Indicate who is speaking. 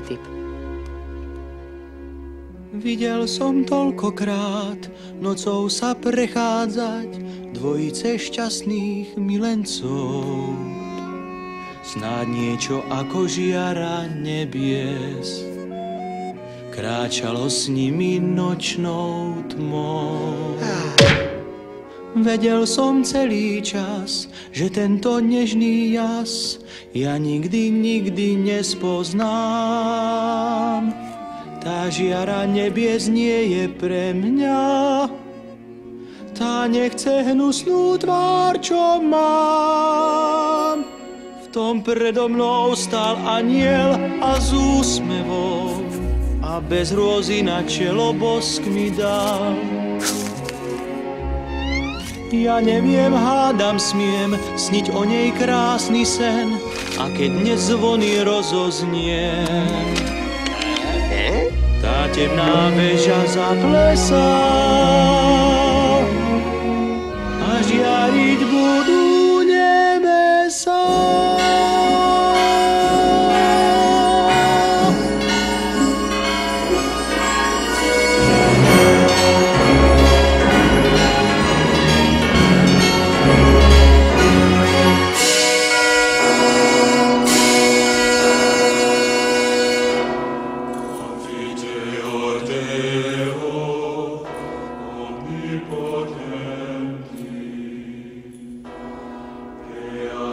Speaker 1: typ.
Speaker 2: Videl som toľkokrát nocou sa prechádzať dvojice šťastných milencov. Snáď niečo ako žiara nebies kráčalo s nimi nočnou tmou. Vedel som celý čas, že tento nežný jas ja nikdy nespoznám. Tá žiara nebies nie je pre mňa, tá nechce hnusnú tvár, čo mám. V tom predo mnou stál anjel a s úsmevom a bez hrôzy na čelo bosk mi dal. Ja neviem, hádam, smiem sniť o nej krásny sen, a keď dnes zvony rozoznie, tá temná väža zaplesá.